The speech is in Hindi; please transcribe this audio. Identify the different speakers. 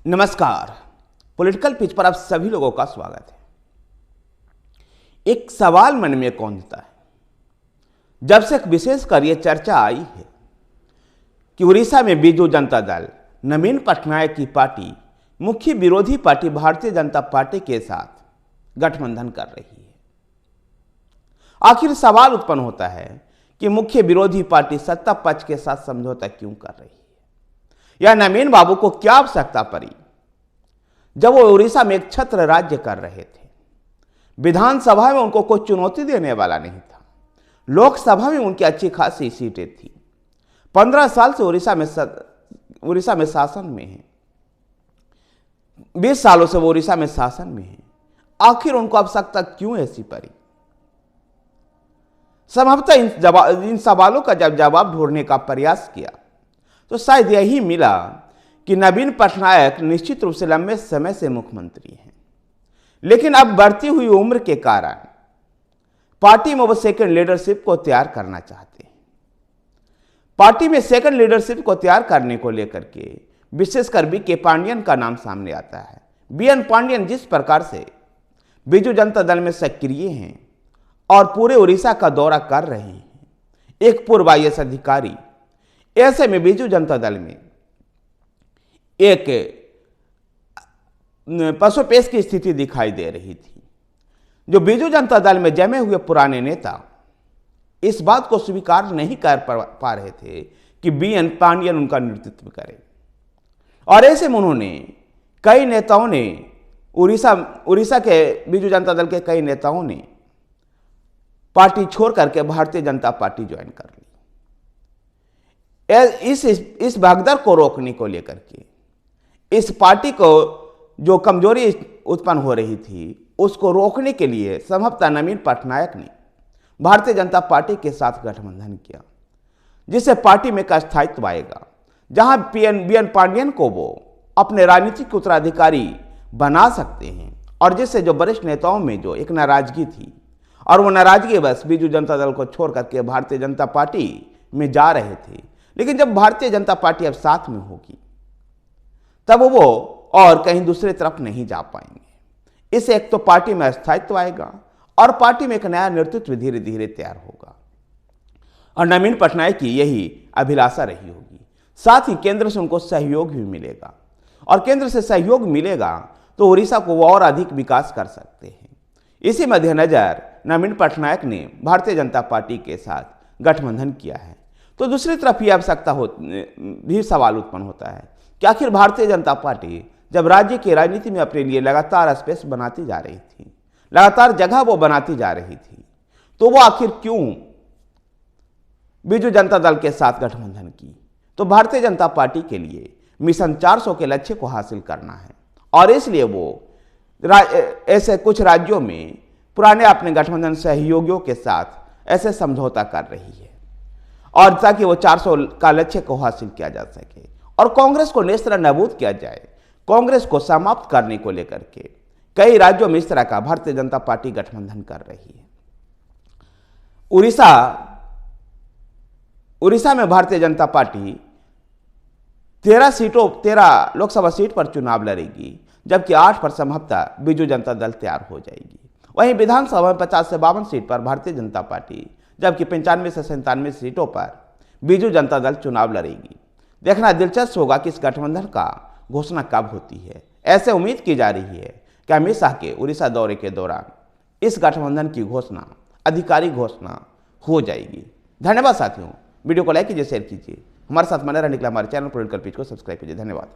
Speaker 1: नमस्कार। पॉलिटिकल पिच पर आप सभी लोगों का स्वागत है। एक सवाल मन में कौंधता है, जब से विशेषकर यह चर्चा आई है कि उड़ीसा में बीजू जनता दल नवीन पटनायक की पार्टी मुख्य विरोधी पार्टी भारतीय जनता पार्टी के साथ गठबंधन कर रही है। आखिर सवाल उत्पन्न होता है कि मुख्य विरोधी पार्टी सत्ता पक्ष के साथ समझौता क्यों कर रही है, या नवीन बाबू को क्या आवश्यकता पड़ी जब वो उड़ीसा में एक छत्र राज्य कर रहे थे। विधानसभा में उनको कोई चुनौती देने वाला नहीं था, लोकसभा में उनकी अच्छी खासी सीटें थी, 15 साल से उड़ीसा में शासन में है, 20 सालों से वो उड़ीसा में शासन में है। आखिर उनको आवश्यकता क्यों ऐसी पड़ी? संभवतः इन सवालों का जब जवाब ढूंढने का प्रयास किया तो शायद यही मिला कि नवीन पटनायक निश्चित रूप से लंबे समय से मुख्यमंत्री हैं, लेकिन अब बढ़ती हुई उम्र के कारण पार्टी में वो सेकंड लीडरशिप को तैयार करना चाहते हैं। पार्टी में सेकंड लीडरशिप को तैयार करने को लेकर के विशेषकर बी.के. पांडियन का नाम सामने आता है। बी.एन. पांडियन जिस प्रकार से बीजू जनता दल में सक्रिय हैं और पूरे उड़ीसा का दौरा कर रहे हैं, एक पूर्व IAS अधिकारी, ऐसे में बीजू जनता दल में एक पसोपेश की स्थिति दिखाई दे रही थी। जो बीजू जनता दल में जमे हुए पुराने नेता इस बात को स्वीकार नहीं कर पा रहे थे कि बी.एन. पांडियन उनका नेतृत्व करें, और ऐसे में उन्होंने कई नेताओं ने उड़ीसा के बीजू जनता दल के कई नेताओं ने पार्टी छोड़ करके भारतीय जनता पार्टी ज्वाइन कर ली। इस भगदड़ को रोकने को लेकर के, इस पार्टी को जो कमजोरी उत्पन्न हो रही थी उसको रोकने के लिए संभवतः नवीन पटनायक ने भारतीय जनता पार्टी के साथ गठबंधन किया, जिससे पार्टी में एक स्थायित्व आएगा, जहां बी.एन. पांडियन को वो अपने राजनीतिक उत्तराधिकारी बना सकते हैं, और जिससे जो वरिष्ठ नेताओं में जो एक नाराजगी थी और वो नाराजगी बस बीजू जनता दल को छोड़ करके भारतीय जनता पार्टी में जा रहे थे, लेकिन जब भारतीय जनता पार्टी अब साथ में होगी तब वो और कहीं दूसरे तरफ नहीं जा पाएंगे। इससे एक तो पार्टी में स्थायित्व आएगा और पार्टी में एक नया नेतृत्व धीरे धीरे तैयार होगा, और नवीन पटनायक की यही अभिलाषा रही होगी। साथ ही केंद्र से उनको सहयोग भी मिलेगा, और केंद्र से सहयोग मिलेगा तो उड़ीसा को वो और अधिक विकास कर सकते हैं। इसी मद्देनजर नवीन पटनायक ने भारतीय जनता पार्टी के साथ गठबंधन किया है। तो दूसरी तरफ यह आवश्यकता भी सवाल उत्पन्न होता है कि आखिर भारतीय जनता पार्टी जब राज्य की राजनीति में अपने लिए लगातार स्पेस बनाती जा रही थी, लगातार जगह वो बनाती जा रही थी, तो वो आखिर क्यों बीजू जनता दल के साथ गठबंधन की? तो भारतीय जनता पार्टी के लिए मिशन 400 के लक्ष्य को हासिल करना है, और इसलिए वो ऐसे कुछ राज्यों में पुराने अपने गठबंधन सहयोगियों के साथ ऐसे समझौता कर रही है, और ताकि वो 400 का लक्ष्य को हासिल किया जा सके और कांग्रेस को नेस्तरा नाबूद किया जाए। कांग्रेस को समाप्त करने को लेकर के कई राज्यों में इस तरह का भारतीय जनता पार्टी गठबंधन कर रही है। उड़ीसा में भारतीय जनता पार्टी 13 लोकसभा सीट पर चुनाव लड़ेगी, जबकि 8 पर संभवतः बीजू जनता दल तैयार हो जाएगी। वहीं विधानसभा में 50 से 52 सीट पर भारतीय जनता पार्टी, जबकि 95 से 97 सीटों पर बीजू जनता दल चुनाव लड़ेगी। देखना दिलचस्प होगा कि इस गठबंधन का घोषणा कब होती है। ऐसे उम्मीद की जा रही है कि अमित शाह के उड़ीसा दौरे के दौरान इस गठबंधन की घोषणा, आधिकारिक घोषणा हो जाएगी। धन्यवाद साथियों, वीडियो को लाइक कीजिए, शेयर कीजिए, हमारे साथ बने रहने के लिए हमारे चैनल पॉलिटिकल पिच को सब्सक्राइब कीजिए। धन्यवाद।